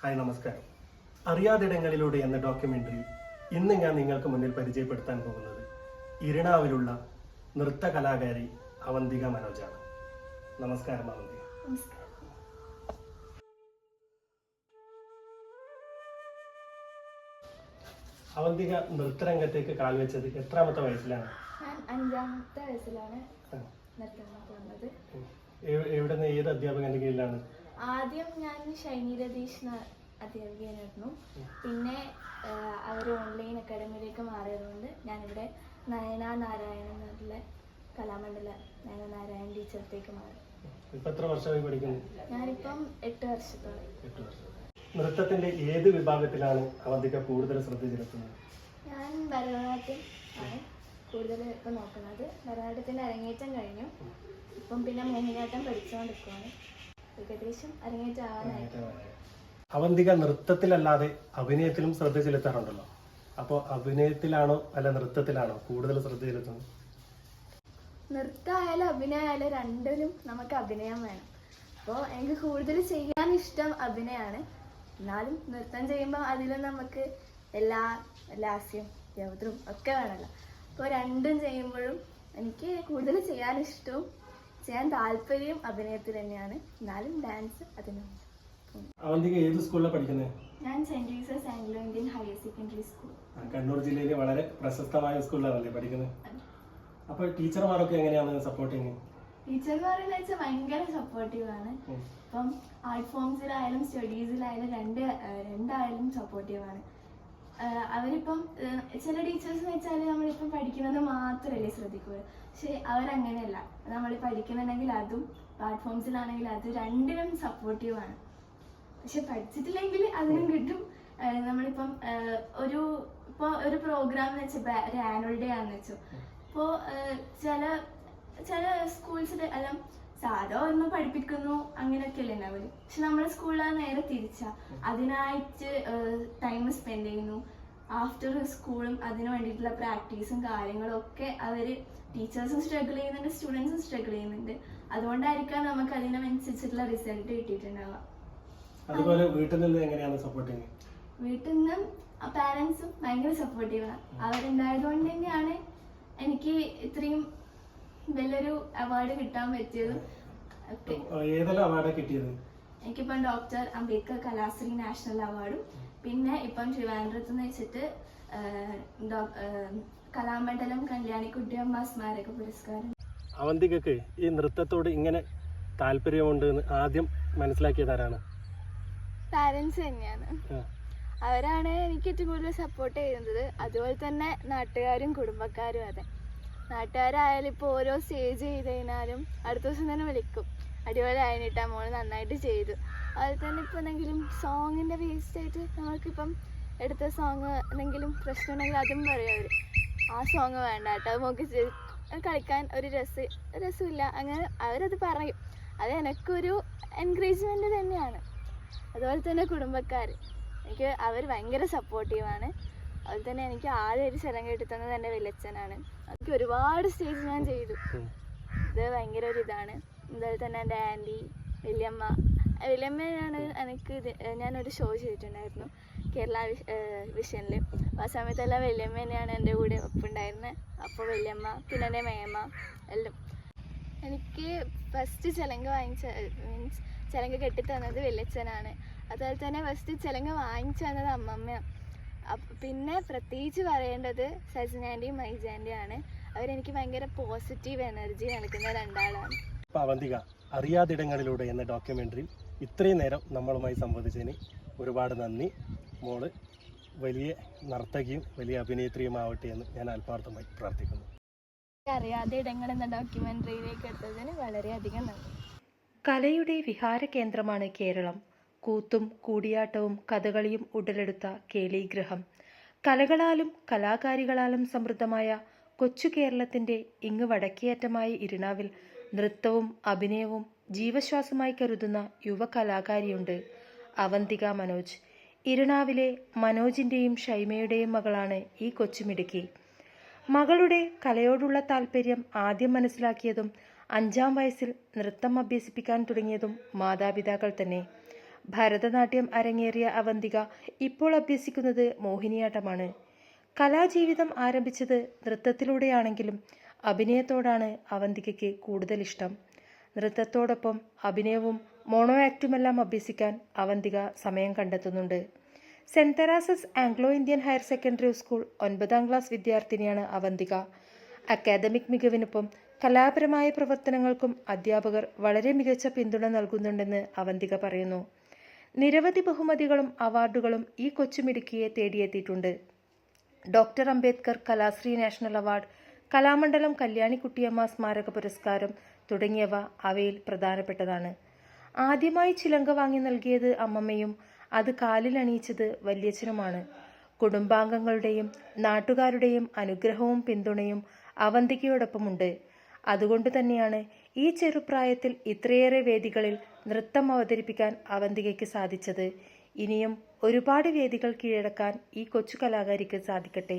Hi, നമസ്കാരം. അറിയാതിടങ്ങളിലൂടെ എന്ന documentary ഇന്ന് ഞാൻ നിങ്ങൾക്ക് മുന്നിൽ പരിചയപ്പെടുത്താൻ പോകുന്നത് ഇരിണാവിലുള്ള നൃത്ത കലാകാരി അവന്തിക മനോജാണ്. നമസ്കാരം അവന്തിക. അവന്തിക നൃത്തരംഗത്തേക്ക് കാൽവെച്ചത് എത്രാമത്തെ വയസ്സിലാണ്? ഞാൻ 5-ാമത്തെ വയസ്സിലാണ് നൃത്തം പോകുന്നത്. എവിടെ ഏത് അധ്യാപകന്റെ കീഴിലാണ്? ആദ്യം ഞാൻ ഷൈനി രതീഷ് അധ്യാപികയായിരുന്നു. പിന്നെ അവർ ഓൺലൈൻ അക്കാഡമിയിലേക്ക് മാറിയതുകൊണ്ട് ഞാനിവിടെ നയന നാരായണൻ എന്നുള്ള കലാമണ്ഡല നയന നാരായണൻ ടീച്ചറത്തേക്ക് മാറി. എത്ര വർഷമായി പഠിക്കുന്നു? ഞാനിപ്പം 8 വർഷത്തോളം. നൃത്തത്തിന്റെ ഏത് വിഭാഗത്തിലാണ് അവന്തിക കൂടുതൽ ശ്രദ്ധ ചെലുത്തുന്നത്? ഞാൻ ഭരതനാട്യം ആണ് കൂടുതൽ ഇപ്പം നോക്കുന്നത്. ഭരതനാട്യത്തിന്റെ അരങ്ങേറ്റം കഴിഞ്ഞു. ഇപ്പം പിന്നെ മോഹിനിയാട്ടം പഠിച്ചുകൊണ്ടിരിക്കുകയാണ്. ഏകദേശം അരങ്ങേറ്റം ആവാനായിട്ട്. അവന്തിക നൃത്തത്തിലല്ലാതെ അഭിനയത്തിലും ശ്രദ്ധ ചെലുത്താറുണ്ടല്ലോ. അപ്പോൾ അഭിനയത്തിലാണോ അല്ല നൃത്തത്തിലാണോ കൂടുതൽ ശ്രദ്ധ ചെലുത്തുന്നത്? നൃത്തമായാലും അഭിനയമായാലും രണ്ടിലും നമുക്ക് അഭിനയം വേണം. അപ്പോൾ എനിക്ക് കൂടുതൽ ചെയ്യാൻ ഇഷ്ടം അഭിനയമാണ്. എന്നാലും നൃത്തം ചെയ്യുമ്പോൾ അതിലും നമുക്ക് എല്ലാ ലാസ്യം യൗദ്രം ഒക്കെ വേണമല്ലോ. അപ്പോൾ രണ്ടും ചെയ്യുമ്പോഴും എനിക്ക് കൂടുതൽ ചെയ്യാൻ ഇഷ്ടവും ചെയ്യാൻ താല്പര്യം അഭിനയത്തിൽ തന്നെയാണ്. എന്നാലും ഡാൻസ് അതിനുണ്ട്. അവന്തിക ഏത് സ്കൂളിലാണ് പഠിക്കുന്നത്? ഞാൻ saint Jesus Anglo Indian higher secondary school, Kannur ജില്ലയിലെ വളരെ പ്രശസ്തമായ സ്കൂളിലാണല്ലേ പഠിക്കുന്നത്? അപ്പോൾ ടീച്ചർമാരൊക്കെ എങ്ങനെയാണ് സപ്പോർട്ടിങ്? ടീച്ചർമാരെന്ന് വെച്ചാൽ ഭയങ്കര സപ്പോർട്ടീവാണ്. ഇപ്പം ആർട്ട് ഫോംസിലായാലും സ്റ്റഡീസിലായാലും രണ്ടായാലും സപ്പോർട്ടീവാണ്. അവരിപ്പം ചില ടീച്ചേഴ്സ് എന്ന് വെച്ചാൽ നമ്മളിപ്പം പഠിക്കുന്നത് മാത്രമല്ലേ ശ്രദ്ധിക്കുക. പക്ഷെ അവരങ്ങനെയല്ല. നമ്മൾ പഠിക്കുന്നുണ്ടെങ്കിൽ അതും ആർട്ട് ഫോംസിലാണെങ്കിൽ അത് രണ്ടിനും സപ്പോർട്ടീവാണ്. പക്ഷെ പഠിച്ചിട്ടില്ലെങ്കിൽ അതിനും കിട്ടും. നമ്മളിപ്പം ഒരു പ്രോഗ്രാം എന്ന് വെച്ചാൽ ഒരു ആനുവൽ ഡേ ആണെന്ന് വെച്ചോ. ഇപ്പോൾ ചില സ്കൂൾസിൽ എല്ലാം സാധാ ഒന്ന് പഠിപ്പിക്കുന്നു അങ്ങനെയൊക്കെയല്ലേ ഉണ്ടാവില്ല. പക്ഷെ നമ്മുടെ സ്കൂളിൽ നേരെ തിരിച്ചാ. അതിനായിട്ട് ടൈം സ്പെൻഡ് ചെയ്യുന്നു. ആഫ്റ്റർ സ്കൂളും അതിന് വേണ്ടിയിട്ടുള്ള പ്രാക്ടീസും കാര്യങ്ങളും ഒക്കെ അവര് ടീച്ചേഴ്സും സ്ട്രഗിൾ ചെയ്യുന്നുണ്ട്, സ്റ്റുഡൻസും സ്ട്രഗിൾ ചെയ്യുന്നുണ്ട്. അതുകൊണ്ടായിരിക്കാം നമുക്ക് അതിനനുസരിച്ചിട്ടുള്ള റിസൾട്ട് കിട്ടിയിട്ടുണ്ടാവുക. അതുപോലെ വീട്ടിൽ നിന്ന് എങ്ങനെയാണ് സപ്പോർട്ടിങ്? വീട്ടിൽ നിന്നും പാരന്റ്സും ഭയങ്കര സപ്പോർട്ടീവാണ്. അവരുണ്ടായതുകൊണ്ട് തന്നെയാണ് എനിക്ക് ഇത്രയും വലിയൊരു അവാർഡ് കിട്ടാൻ പറ്റിയത്. ഏതെല്ലാം അവാർഡ് കിട്ടിയത്? എനിക്കിപ്പം ഡോക്ടർ അംബേദ്കർ കലാശ്രീ നാഷണൽ അവാർഡും പിന്നെ ഇപ്പം ട്രിവാൻഡ്രത്ത് നിന്ന് വെച്ചിട്ട് കലാമണ്ഡലം കല്യാണിക്കുട്ടിയമ്മ സ്മാരക പുരസ്കാരം. അവന്തികക്ക് ഈ നൃത്തത്തോട് ഇങ്ങനെ താല്പര്യമുണ്ട് എന്ന് ആദ്യം മനസ്സിലാക്കിയതാരാണ്? പാരന്റ്സ് തന്നെയാണ്. അവരാണ് എനിക്ക് ഏറ്റവും കൂടുതൽ സപ്പോർട്ട് ചെയ്യുന്നത്. അതുപോലെ തന്നെ നാട്ടുകാരും കുടുംബക്കാരും. അതെ, നാട്ടുകാരായാലും ഇപ്പോൾ ഓരോ സ്റ്റേജ് ചെയ്ത് കഴിഞ്ഞാലും അടുത്ത ദിവസം തന്നെ വിളിക്കും, അടിപൊളി ആയിട്ടാ മോള് നന്നായിട്ട് ചെയ്തു. അതുപോലെ തന്നെ ഇപ്പോൾ എന്തെങ്കിലും സോങ്ങിൻ്റെ വേസ്റ്റായിട്ട് നമ്മൾക്കിപ്പം എടുത്ത സോങ് എന്തെങ്കിലും പ്രശ്നം ഉണ്ടെങ്കിൽ അതും പറയും അവർ. ആ സോങ് വേണ്ട കേട്ടോ, അത് നോക്കി കളിക്കാൻ ഒരു രസമില്ല, അങ്ങനെ അവരത് പറയും. അത് എനിക്കൊരു എൻകറേജ്മെൻറ്റ് തന്നെയാണ്. അതുപോലെ തന്നെ കുടുംബക്കാർ അവർ ഭയങ്കര സപ്പോർട്ടീവാണ്. അതുപോലെ തന്നെ എനിക്ക് ആദ്യം ഒരു ചലം കെട്ടി തന്നത് എൻ്റെ വലിയച്ഛനാണ്. എനിക്ക് ഒരുപാട് സ്റ്റേജ് ഞാൻ ചെയ്തു. ഇത് ഭയങ്കര ഒരു ഇതാണ്. അതുപോലെ തന്നെ എൻ്റെ ആൻറ്റി വലിയമ്മയാണ് എനിക്ക് ഞാനൊരു ഷോ ചെയ്തിട്ടുണ്ടായിരുന്നു കേരള വിഷനിൽ. ആ സമയത്തെല്ലാം വലിയമ്മ തന്നെയാണ് എൻ്റെ കൂടെ ഒപ്പുണ്ടായിരുന്നത്. അപ്പോൾ വലിയമ്മ പിന്നെ എൻ്റെ മേമ്മ എല്ലാം. എനിക്ക് ഫസ്റ്റ് ചിലങ്ക മീൻസ് ചിലങ്ക കെട്ടിത്തന്നത് വലിയച്ഛനാണ്. അതുപോലെ തന്നെ ഫസ്റ്റ് ചിലങ്ക വാങ്ങിച്ചു തന്നത് അമ്മമ്മയാണ്. പിന്നെ പ്രത്യേകിച്ച് പറയേണ്ടത് സജനാൻ്റെയും മൈജാൻ്റെയാണ്. അവരെനിക്ക് ഭയങ്കര പോസിറ്റീവ് എനർജി നൽകുന്ന രണ്ടാളാണ്. അവന്തിക അറിയാതിടങ്ങളിലൂടെ എന്ന ഡോക്യുമെൻ്ററി ഇത്രയും നേരം നമ്മളുമായി സംവദിച്ചതിന് ഒരുപാട് നന്ദി. മോള് വലിയ നർത്തകിയും വലിയ അഭിനേത്രിയുമാവട്ടെ എന്ന് ഞാൻ ആത്മാർത്ഥമായി പ്രാർത്ഥിക്കുന്നു. അറിയാതെ ഇടങ്ങൾ എന്ന ഡോക്യുമെൻ്ററിയിലേക്ക് എടുത്തതിന് വളരെയധികം നന്ദി. കലയുടെ വിഹാര കേന്ദ്രമാണ് കേരളം. കൂത്തും കൂടിയാട്ടവും കഥകളിയും ഉടലെടുത്ത കേളീഗ്രഹം. കലകളാലും കലാകാരികളാലും സമൃദ്ധമായ കൊച്ചു കേരളത്തിൻ്റെ ഇങ്ങ് വടക്കേയറ്റമായ ഇരിണാവിൽ നൃത്തവും അഭിനയവും ജീവശ്വാസമായി കരുതുന്ന യുവ കലാകാരിയുണ്ട്, അവന്തിക മനോജ്. ഇരിണാവിലെ മനോജിൻ്റെയും ഷൈമയുടെയും മകളാണ് ഈ കൊച്ചുമിടുക്കി. മകളുടെ കലയോടുള്ള താല്പര്യം ആദ്യം മനസ്സിലാക്കിയതും 5-ാം വയസ്സിൽ നൃത്തം അഭ്യസിപ്പിക്കാൻ തുടങ്ങിയതും മാതാപിതാക്കൾ തന്നെ. ഭരതനാട്യം അരങ്ങേറിയ അവന്തിക ഇപ്പോൾ അഭ്യസിക്കുന്നത് മോഹിനിയാട്ടമാണ്. കലാജീവിതം ആരംഭിച്ചത് നൃത്തത്തിലൂടെയാണെങ്കിലും അഭിനയത്തോടാണ് അവന്തികയ്ക്ക് കൂടുതൽ ഇഷ്ടം. നൃത്തത്തോടൊപ്പം അഭിനയവും മോണോ ആക്റ്റുമെല്ലാം അഭ്യസിക്കാൻ അവന്തിക സമയം കണ്ടെത്തുന്നുണ്ട്. Saint Teresa's Anglo Indian higher secondary school 9ാം ക്ലാസ് വിദ്യാർത്ഥിനിയാണ് അവന്തിക. അക്കാദമിക് മികവിനൊപ്പം കലാപരമായ പ്രവർത്തനങ്ങൾക്കും അധ്യാപകർ വളരെ മികച്ച പിന്തുണ നൽകുന്നുണ്ടെന്ന് അവന്തിക പറയുന്നു. നിരവധി ബഹുമതികളും അവാർഡുകളും ഈ കൊച്ചുമിടുക്കിയെ തേടിയെത്തിയിട്ടുണ്ട്. Doctor Ambedkar Kalashree national award, Kalamandalam Kalyanikuttyamma സ്മാരക പുരസ്കാരം തുടങ്ങിയവ അവയിൽ പ്രധാനപ്പെട്ടതാണ്. ആദ്യമായി ചിലങ്ക വാങ്ങി നൽകിയത് അമ്മമ്മയും അത് കാലിൽ അണിയിച്ചത് വല്യച്ഛനുമാണ്. കുടുംബാംഗങ്ങളുടെയും നാട്ടുകാരുടെയും അനുഗ്രഹവും പിന്തുണയും അവന്തികയോടൊപ്പമുണ്ട്. അതുകൊണ്ട് തന്നെയാണ് ഈ ചെറുപ്രായത്തിൽ ഇത്രയേറെ വേദികളിൽ നൃത്തം അവതരിപ്പിക്കാൻ അവന്തികയ്ക്ക് സാധിച്ചത്. ഇനിയും ഒരുപാട് വേദികൾ കീഴടക്കാൻ ഈ കൊച്ചു കലാകാരിക്ക് സാധിക്കട്ടെ.